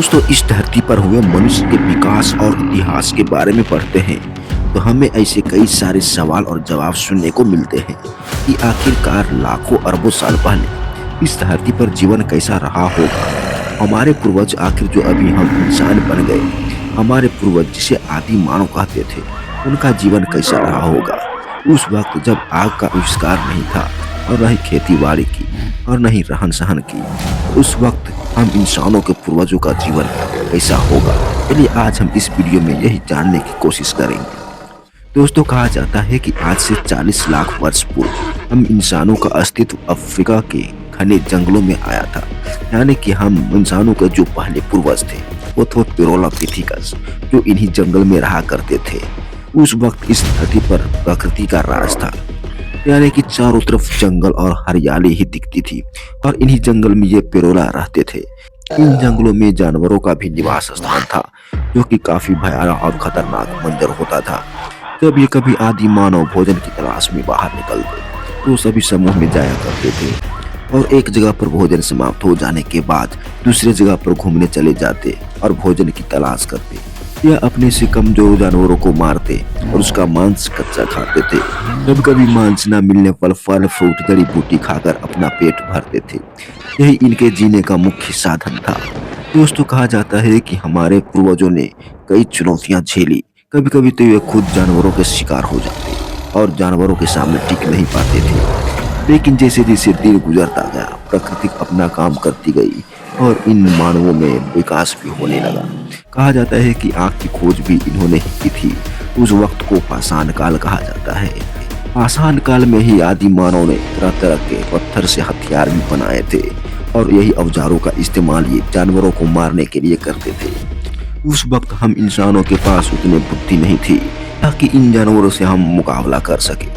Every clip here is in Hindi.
दोस्तों, इस धरती पर हुए मनुष्य के विकास और इतिहास के बारे में पढ़ते हैं तो हमें ऐसे कई सारे सवाल और जवाब सुनने को मिलते हैं कि आखिरकार लाखों अरबों साल पहले इस धरती पर जीवन कैसा रहा होगा। हमारे पूर्वज आखिर जो अभी हम इंसान बन गए, हमारे पूर्वज जिसे आदि मानव कहते थे, उनका जीवन कैसा रहा होगा उस वक्त जब आग का आविष्कार नहीं था और न ही खेती बाड़ी की और न ही रहन सहन की। उस वक्त हम इंसानों के पूर्वजों का जीवन कैसा होगा, चलिए आज हम इस वीडियो में यही जानने की कोशिश करेंगे। दोस्तों, कहा जाता है कि आज से 40 लाख वर्ष पूर्व हम इंसानों का अस्तित्व अफ्रीका के घने जंगलों में आया था। यानी कि हम इंसानों के जो पहले पूर्वज थे वो थे पिथेरोपिथेकस, जो इन्हीं जंगल में रहा करते थे। उस वक्त इस धरती पर प्रकृति का राज था, यानी कि चारों तरफ जंगल और हरियाली ही दिखती थी और इन्हीं जंगल में ये पिरोला रहते थे। इन जंगलों में जानवरों का भी निवास स्थान था, जो कि काफी भयानक और खतरनाक मंजर होता था। जब ये कभी आदि मानव भोजन की तलाश में बाहर निकलते तो सभी समूह में जाया करते थे और एक जगह पर भोजन समाप्त हो जाने के बाद दूसरे जगह पर घूमने चले जाते और भोजन की तलाश करते या अपने से कमजोर जानवरों को मारते और उसका मांस कच्चा खाते थे। कभी कभी मांस न मिलने पर फल फ्रूट जड़ी बूटी खाकर अपना पेट भरते थे। यही इनके जीने का मुख्य साधन था। दोस्तों, कहा जाता है कि हमारे पूर्वजों ने कई चुनौतियां झेली। कभी कभी तो वे खुद जानवरों के शिकार हो जाते और जानवरों के सामने टिक नहीं पाते थे। लेकिन जैसे जैसे दिन गुजरता गया, प्रकृति अपना काम करती गई और इन मानवों में विकास भी होने लगा। कहा जाता है कि आग की खोज भी इन्होंने ही की थी। उस वक्त को पाषाण काल कहा जाता है। पाषाण काल में ही आदि मानव ने तरह तरह के पत्थर से हथियार भी बनाए थे और यही औजारों का इस्तेमाल ये जानवरों को मारने के लिए करते थे। उस वक्त हम इंसानों के पास उतनी बुद्धि नहीं थी ताकि इन जानवरों से हम मुकाबला कर सके।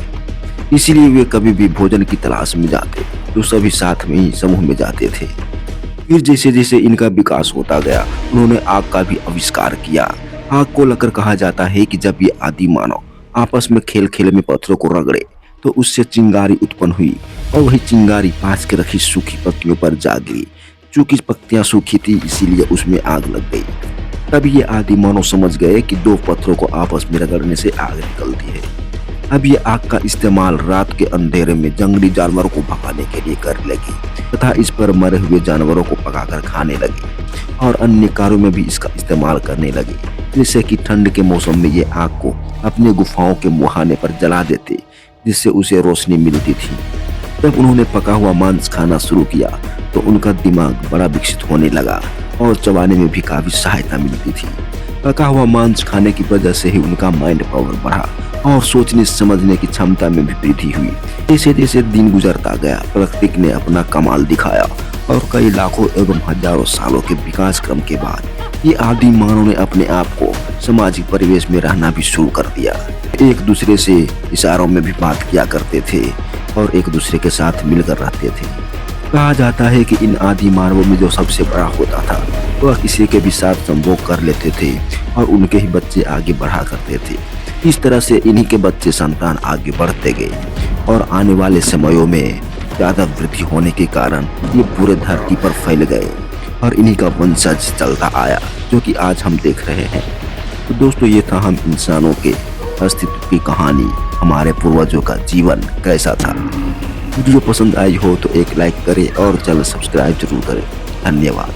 इसीलिए वे कभी भी भोजन की तलाश में जाते तो सभी साथ में ही समूह में जाते थे। फिर जैसे जैसे इनका विकास होता गया, उन्होंने आग का भी आविष्कार किया। आग को लेकर कहा जाता है कि जब ये आदि मानव आपस में खेल खेल में पत्थरों को रगड़े तो उससे चिंगारी उत्पन्न हुई और वही चिंगारी पास के रखी सूखी पत्तियों पर जा गिरी। चूंकि पत्तियां सूखी थी इसीलिए उसमें आग लग गई। तब ये आदि मानव समझ गए कि दो पत्थरों को आपस में रगड़ने से आग निकलती है। अब ये आग का इस्तेमाल रात के अंधेरे में जंगली जानवरों को भगाने के लिए करने लगी तथा इस पर मरे हुए जानवरों को पकाकर खाने लगी और अन्य कार्यों में भी इसका इस्तेमाल करने लगी। जैसे कि ठंड के मौसम में ये आग को अपने गुफाओं के मुहाने पर जला देते, जिससे उसे रोशनी मिलती थी। जब उन्होंने पका हुआ मांस खाना शुरू किया तो उनका दिमाग बड़ा विकसित होने लगा और चबाने में भी काफी सहायता मिलती थी। पका हुआ मांस खाने की वजह से ही उनका माइंड पावर बढ़ा और सोचने समझने की क्षमता में भी वृद्धि हुई। जैसे जैसे दिन गुजरता गया, प्रकृति ने अपना कमाल दिखाया और कई लाखों एवं हजारों सालों के विकास क्रम के बाद ये आदि मानव ने अपने आप को सामाजिक परिवेश में रहना भी शुरू कर दिया। एक दूसरे से इशारों में भी बात किया करते थे और एक दूसरे के साथ मिलकर रहते थे। कहा जाता है कि इन आदि मानवों में जो सबसे बड़ा होता था वह किसी के भी साथ संभोग कर लेते थे और उनके ही बच्चे आगे बढ़ा करते थे। इस तरह से इन्हीं के बच्चे संतान आगे बढ़ते गए और आने वाले समयों में ज्यादा वृद्धि होने के कारण ये पूरे धरती पर फैल गए और इन्हीं का वंशज चलता आया, जो कि आज हम देख रहे हैं। तो दोस्तों, ये था हम इंसानों के अस्तित्व की कहानी, हमारे पूर्वजों का जीवन कैसा था। वीडियो पसंद आई हो तो एक लाइक करें और चैनल सब्सक्राइब जरूर करें। धन्यवाद।